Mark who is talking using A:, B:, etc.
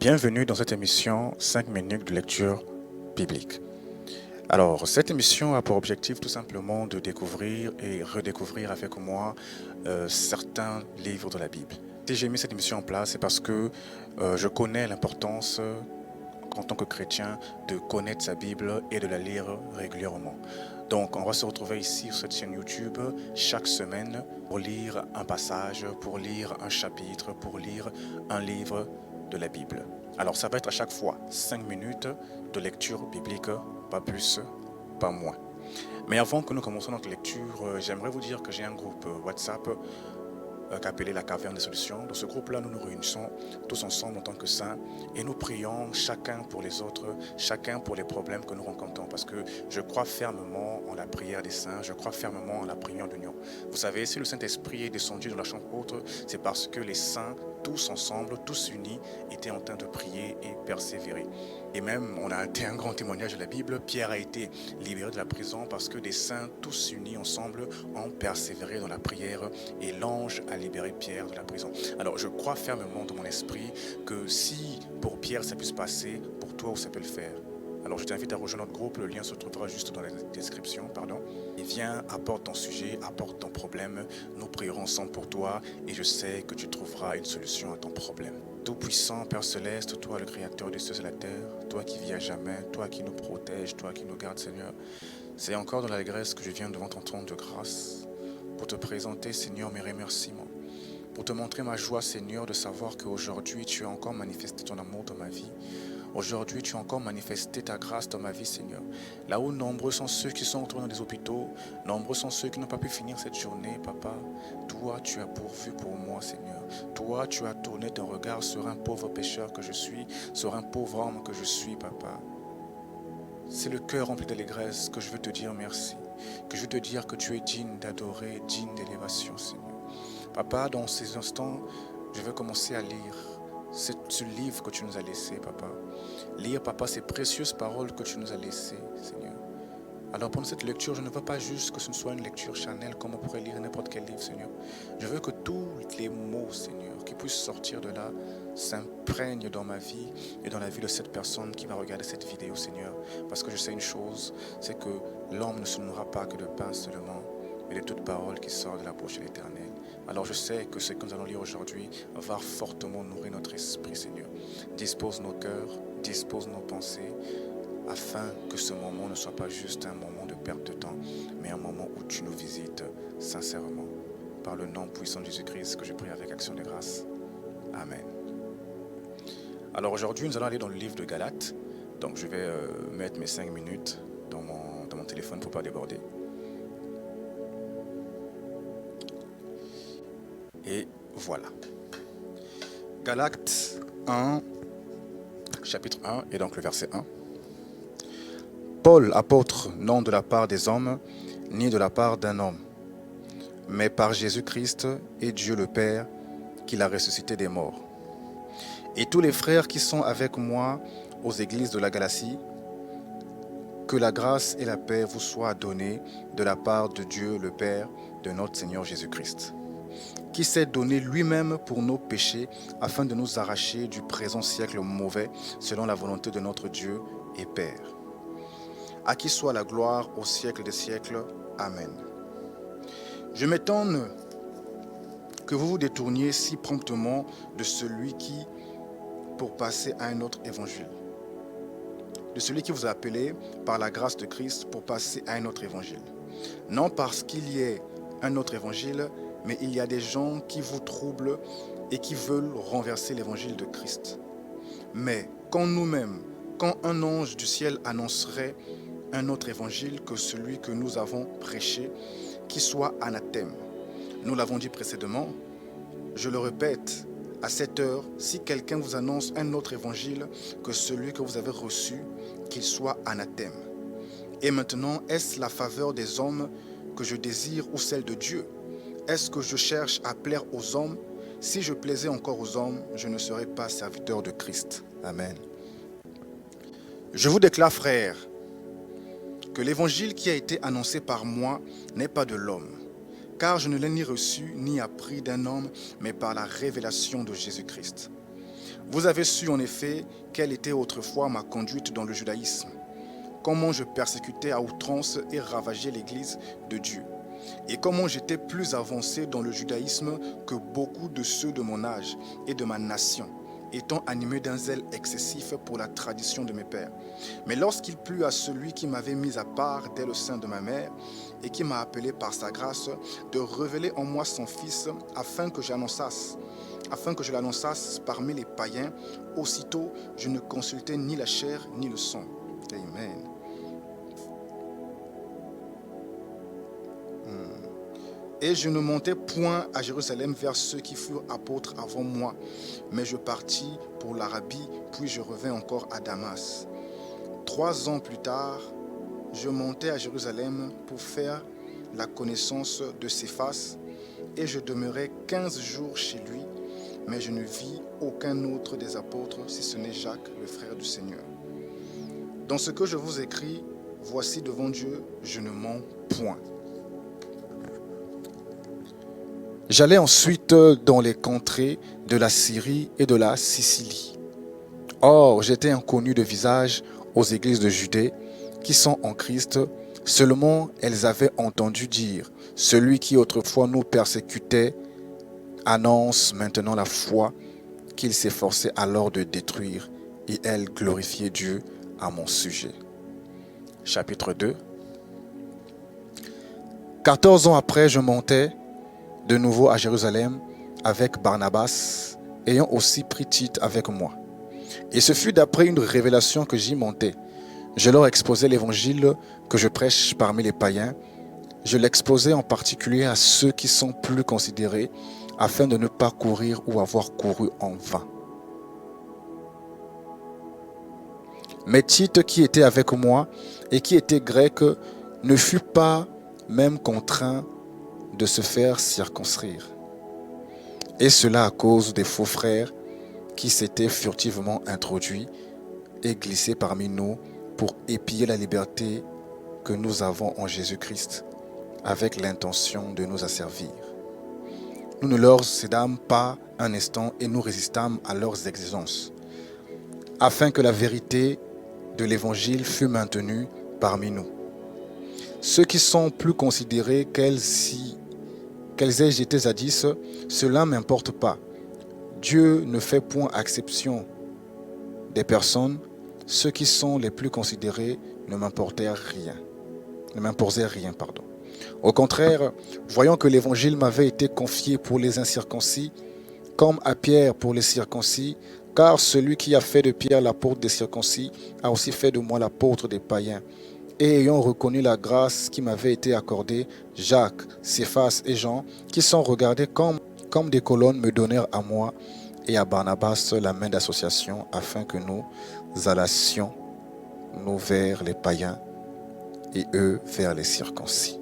A: Bienvenue dans cette émission 5 minutes de lecture biblique. Alors, cette émission a pour objectif tout simplement de découvrir et redécouvrir avec moi certains livres de la Bible. Si j'ai mis cette émission en place, c'est parce que je connais l'importance en tant que chrétien de connaître sa Bible et de la lire régulièrement. Donc, on va se retrouver ici sur cette chaîne YouTube chaque semaine pour lire un passage, pour lire un chapitre, pour lire un livre de la Bible. Alors, ça va être à chaque fois 5 minutes de lecture biblique, pas plus, pas moins. Mais avant que nous commencions notre lecture, j'aimerais vous dire que j'ai un groupe WhatsApp appelé la Caverne des Solutions. Dans ce groupe-là, nous nous réunissons tous ensemble en tant que saints et nous prions chacun pour les autres, chacun pour les problèmes que nous rencontrons. Parce que je crois fermement en la prière des saints, je crois fermement en la prière d'union. Vous savez, si le Saint-Esprit est descendu dans la chambre haute, c'est parce que les saints, tous ensemble, tous unis, étaient en train de prier et persévérer. Et même, on a un grand témoignage de la Bible, Pierre a été libéré de la prison parce que des saints, tous unis ensemble, ont persévéré dans la prière et l'ange a libéré Pierre de la prison. Alors, je crois fermement dans mon esprit que si pour Pierre ça peut se passer, pour toi ça peut le faire. Alors, je t'invite à rejoindre notre groupe, le lien se trouvera juste dans la description, Et viens, apporte ton sujet, apporte ton problème, nous prierons ensemble pour toi et je sais que tu trouveras une solution à ton problème. Tout-puissant, Père Céleste, toi le Créateur des cieux et de la terre, toi qui vis à jamais, toi qui nous protèges, toi qui nous gardes, Seigneur. C'est encore dans l'allégresse que je viens devant ton trône de grâce pour te présenter, Seigneur, mes remerciements, pour te montrer ma joie, Seigneur, de savoir qu'aujourd'hui tu as encore manifesté ton amour dans ma vie. Aujourd'hui, tu as encore manifesté ta grâce dans ma vie, Seigneur. Là où nombreux sont ceux qui sont retournés dans des hôpitaux, nombreux sont ceux qui n'ont pas pu finir cette journée, Papa. Toi, tu as pourvu pour moi, Seigneur. Toi, tu as tourné ton regard sur un pauvre pécheur que je suis, sur un pauvre homme que je suis, Papa. C'est le cœur rempli d'allégresse que je veux te dire merci, que je veux te dire que tu es digne d'adorer, digne d'élévation, Seigneur. Papa, dans ces instants, je vais commencer à lire ce livre que tu nous as laissé, Papa. Lire, Papa, ces précieuses paroles que tu nous as laissées, Seigneur. Alors pendant cette lecture, je ne veux pas juste que ce ne soit une lecture charnelle comme on pourrait lire n'importe quel livre, Seigneur. Je veux que tous les mots, Seigneur, qui puissent sortir de là, s'imprègnent dans ma vie et dans la vie de cette personne qui va regarder cette vidéo, Seigneur. Parce que je sais une chose, c'est que l'homme ne se nourrira pas que de pain seulement, mais de toute parole qui sort de la bouche de l'Éternel. Alors je sais que ce que nous allons lire aujourd'hui va fortement nourrir notre esprit, Seigneur. Dispose nos cœurs, dispose nos pensées, afin que ce moment ne soit pas juste un moment de perte de temps, mais un moment où tu nous visites sincèrement. Par le nom puissant de Jésus-Christ que je prie avec action de grâce. Amen. Alors aujourd'hui, nous allons aller dans le livre de Galates. Donc je vais mettre mes 5 minutes dans mon téléphone pour ne pas déborder. Et voilà. Galates 1, chapitre 1, et donc le verset 1. Paul, apôtre, non de la part des hommes, ni de la part d'un homme, mais par Jésus-Christ et Dieu le Père, qui l'a ressuscité des morts. Et tous les frères qui sont avec moi aux églises de la Galatie, que la grâce et la paix vous soient données de la part de Dieu le Père, de notre Seigneur Jésus-Christ, qui s'est donné lui-même pour nos péchés, afin de nous arracher du présent siècle mauvais, selon la volonté de notre Dieu et Père. À qui soit la gloire au siècle des siècles. Amen. Je m'étonne que vous vous détourniez si promptement de celui qui, pour passer à un autre évangile, de celui qui vous a appelé par la grâce de Christ pour passer à un autre évangile. Non parce qu'il y ait un autre évangile, mais il y a des gens qui vous troublent et qui veulent renverser l'évangile de Christ. Mais quand nous-mêmes, quand un ange du ciel annoncerait un autre évangile que celui que nous avons prêché, qui soit anathème. Nous l'avons dit précédemment, je le répète, à cette heure, si quelqu'un vous annonce un autre évangile que celui que vous avez reçu, qu'il soit anathème. Et maintenant, est-ce la faveur des hommes que je désire ou celle de Dieu? Est-ce que je cherche à plaire aux hommes? Si je plaisais encore aux hommes, je ne serais pas serviteur de Christ. Amen. Je vous déclare, frères, que l'évangile qui a été annoncé par moi n'est pas de l'homme, car je ne l'ai ni reçu ni appris d'un homme, mais par la révélation de Jésus-Christ. Vous avez su en effet quelle était autrefois ma conduite dans le judaïsme, comment je persécutais à outrance et ravageais l'Église de Dieu, et comment j'étais plus avancé dans le judaïsme que beaucoup de ceux de mon âge et de ma nation, étant animé d'un zèle excessif pour la tradition de mes pères. Mais lorsqu'il plut à celui qui m'avait mis à part dès le sein de ma mère et qui m'a appelé par sa grâce de révéler en moi son Fils afin que je l'annonçasse parmi les païens, aussitôt je ne consultais ni la chair ni le sang. Amen. Et je ne montai point à Jérusalem vers ceux qui furent apôtres avant moi, mais je partis pour l'Arabie, puis je revins encore à Damas. 3 ans plus tard, je montai à Jérusalem pour faire la connaissance de Céphas, et je demeurai 15 jours chez lui, mais je ne vis aucun autre des apôtres, si ce n'est Jacques, le frère du Seigneur. Dans ce que je vous écris, voici devant Dieu, je ne mens point. J'allais ensuite dans les contrées de la Syrie et de la Sicilie. Or, j'étais inconnu de visage aux églises de Judée qui sont en Christ. Seulement, elles avaient entendu dire, celui qui autrefois nous persécutait annonce maintenant la foi qu'il s'efforçait alors de détruire, et elles glorifiaient Dieu à mon sujet. Chapitre 2. 14 ans après, je montais de nouveau à Jérusalem avec Barnabas, ayant aussi pris Tite avec moi. Et ce fut d'après une révélation que j'y montais. Je leur exposais l'évangile que je prêche parmi les païens. Je l'exposais en particulier à ceux qui sont plus considérés, afin de ne pas courir ou avoir couru en vain. Mais Tite, qui était avec moi et qui était grec, ne fut pas même contraint de se faire circoncire. Et cela à cause des faux frères qui s'étaient furtivement introduits et glissés parmi nous pour épier la liberté que nous avons en Jésus-Christ, avec l'intention de nous asservir. Nous ne leur cédâmes pas un instant et nous résistâmes à leurs exigences, afin que la vérité de l'Évangile fût maintenue parmi nous. Ceux qui sont plus considérés qu'elles aient été jadis, cela ne m'importe pas. Dieu ne fait point exception des personnes. Ceux qui sont les plus considérés ne m'importaient rien. Au contraire, voyant que l'évangile m'avait été confié pour les incirconcis, comme à Pierre pour les circoncis, car celui qui a fait de Pierre l'apôtre des circoncis a aussi fait de moi l'apôtre des païens. Et ayant reconnu la grâce qui m'avait été accordée, Jacques, Céphas et Jean, qui sont regardés comme des colonnes, me donnèrent à moi et à Barnabas la main d'association, afin que nous allassions nous vers les païens et eux vers les circoncis.